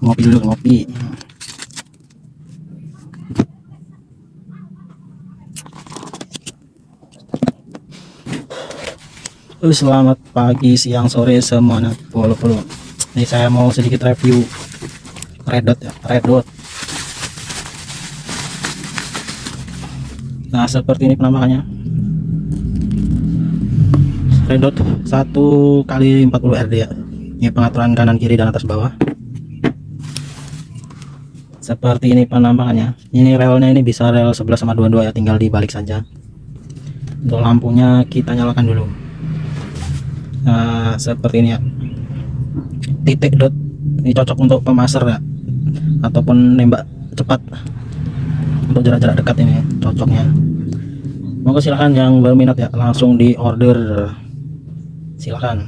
ngopi dulu, ngopi. Selamat pagi, siang, sore semuanya follow. Ini saya mau sedikit review Red Dot ya, Red Dot. Nah, seperti ini penampakannya. Red Dot 1x40 RD ya. Ini pengaturan kanan kiri dan atas bawah. Seperti ini penampakannya. Ini relnya ini bisa rel 11 sama 22 ya, tinggal dibalik saja. Untuk lampunya kita nyalakan dulu. Nah, seperti ini ya. Titik dot ini cocok untuk pemaser ya, ataupun nembak cepat untuk jarak-jarak dekat, ini cocoknya. Monggo silahkan yang berminat ya, langsung di order, silahkan.